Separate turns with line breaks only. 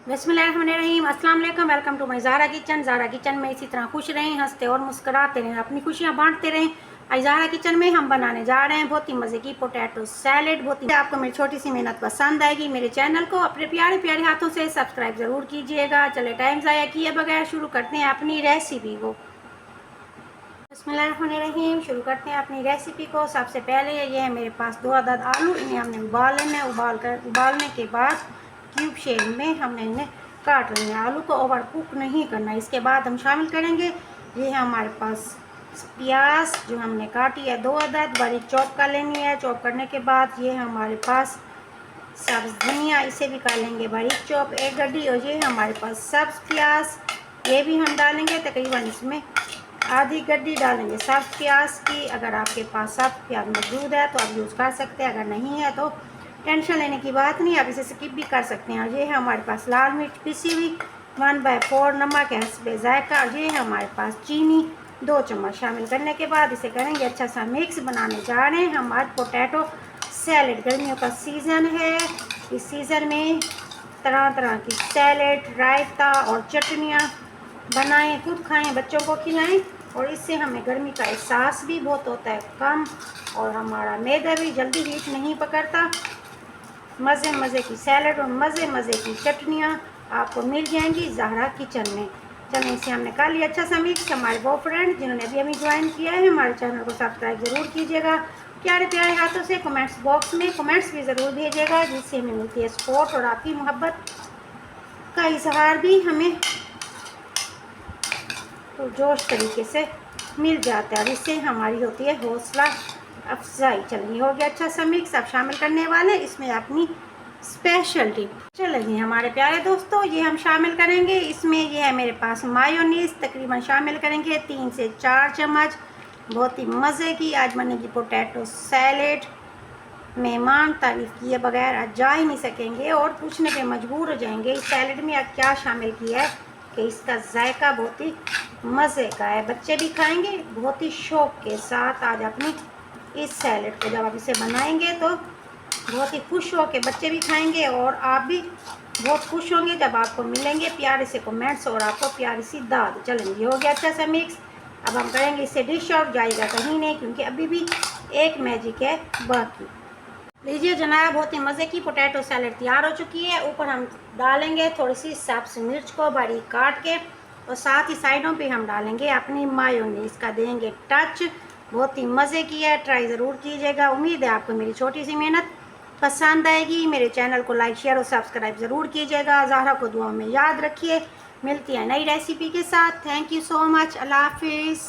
बिस्मिल्लाहिर्रहमानिर्रहीम, अस्सलाम वालेकुम। Welcome to my Zara kitchen. Zara kitchen में इसी तरह खुश रहें, हंसते और मुस्कुराते रहें, अपनी खुशियाँ बांटते रहें। आज ज़ारा किचन में हम बनाने जा रहे हैं बहुत ही मज़े की पोटैटो सैलेड। बहुत ही आपको मेरी छोटी सी मेहनत पसंद आएगी। मेरे चैनल को अपने प्यारे प्यारे हाथों से सब्सक्राइब ज़रूर कीजिएगा। चले टाइम ज़ाया किए बगैर शुरू करते हैं अपनी रेसिपी को। बिस्मिल्लाहिर्रहमानिर्रहीम, शुरू करते हैं अपनी रेसिपी को। सबसे पहले ये है मेरे पास 2 अदद आलू, इन्हें हमने उबाल लेना है। उबालने के बाद क्यूब शेप में हमने इन्हें काट लेना है। आलू को ओवर कुक नहीं करना। इसके बाद हम शामिल करेंगे, ये है हमारे पास प्याज जो हमने काटी है 2 अदद, बारीक चॉप कर लेनी है। चॉप करने के बाद ये है हमारे पास सब्ज़ धनिया, इसे भी कर लेंगे बारीक चॉप 1 गड्डी। और ये है हमारे पास सब्ज़ प्याज, ये भी हम डालेंगे, तकरीबन इसमें आधी गड्डी डालेंगे सब्ज़ प्याज की। अगर आपके पास सब्ज़ प्याज मौजूद है तो आप यूज़ कर सकते हैं, अगर नहीं है तो टेंशन लेने की बात नहीं, आप इसे स्किप भी कर सकते हैं। और ये है हमारे पास लाल मिर्च पिसी हुई 1/4, नमक है हस्बे ज़ायका। और ये है हमारे पास चीनी 2 चम्मच। शामिल करने के बाद इसे करेंगे अच्छा सा मिक्स। बनाने जा रहे हैं हम आज पोटैटो सैलेड। गर्मियों का सीज़न है, इस सीज़न में तरह तरह की सैलेड, रायता और चटनियाँ बनाएं, खुद खाएं, बच्चों को खिलाएं। और इससे हमें गर्मी का एहसास भी बहुत होता है कम, और हमारा मैदा भी जल्दी हीट नहीं पकड़ता। मज़े मज़े की सैलड और मज़े मज़े की चटनियाँ आपको मिल जाएंगी ज़ाहरा किचन में। चलिए इसे हमने कर लिया अच्छा सा मिक्स। हमारे वो फ्रेंड जिन्होंने अभी अभी ज्वाइन किया है, हमारे चैनल को सब्सक्राइब ज़रूर कीजिएगा। प्यारे प्यारे हाथों से कमेंट्स बॉक्स में कमेंट्स भी ज़रूर भेजिएगा, जिससे हमें मिलती है सपोर्ट और आपकी मोहब्बत का इजहार भी हमें तो जोश तरीके से मिल जाता है, और इससे हमारी होती है हौसला अफजाई। चलिए हो गया अच्छा सा मिक्स। अब शामिल करने वाले इसमें अपनी स्पेशल टिप। चलिए हमारे प्यारे दोस्तों, ये हम शामिल करेंगे इसमें, ये है मेरे पास मायोनीज़, तकरीबन शामिल करेंगे 3 से 4 चम्मच। बहुत ही मज़े की आज बनेगी पोटैटो सैलेड। मेहमान तारीफ़ किए बगैर आज जा ही नहीं सकेंगे और पूछने पे मजबूर हो जाएंगे इस सैलेड में आज क्या शामिल किया है, कि इसका जायका बहुत ही मज़े का है। बच्चे भी खाएंगे बहुत ही शौक़ के साथ आज अपनी इस सैलेड को। जब आप इसे बनाएंगे तो बहुत ही खुश हो के बच्चे भी खाएंगे, और आप भी बहुत खुश होंगे जब आपको मिलेंगे प्यारे से कमेंट्स और आपको प्यारी सी दाद। चलेंगे हो गया अच्छा सा मिक्स। अब हम करेंगे इसे डिश आउट, जाएगा कहीं नहीं, क्योंकि अभी भी एक मैजिक है बाकी। लीजिए जनाब, बहुत ही मज़े की पोटैटो सैलेड तैयार हो चुकी है। ऊपर हम डालेंगे थोड़ी सी सब्ज़ मिर्च को बारीक काट के, और साथ ही साइडों पे हम डालेंगे अपनी मायोनीज़ का, देंगे टच। बहुत ही मज़े की है, ट्राई ज़रूर कीजिएगा। उम्मीद है आपको मेरी छोटी सी मेहनत पसंद आएगी। मेरे चैनल को लाइक शेयर और सब्सक्राइब ज़रूर कीजिएगा। ज़ाहरा को दुआ में याद रखिए। मिलती है नई रेसिपी के साथ। Thank you so much. अल्लाह हाफिज़।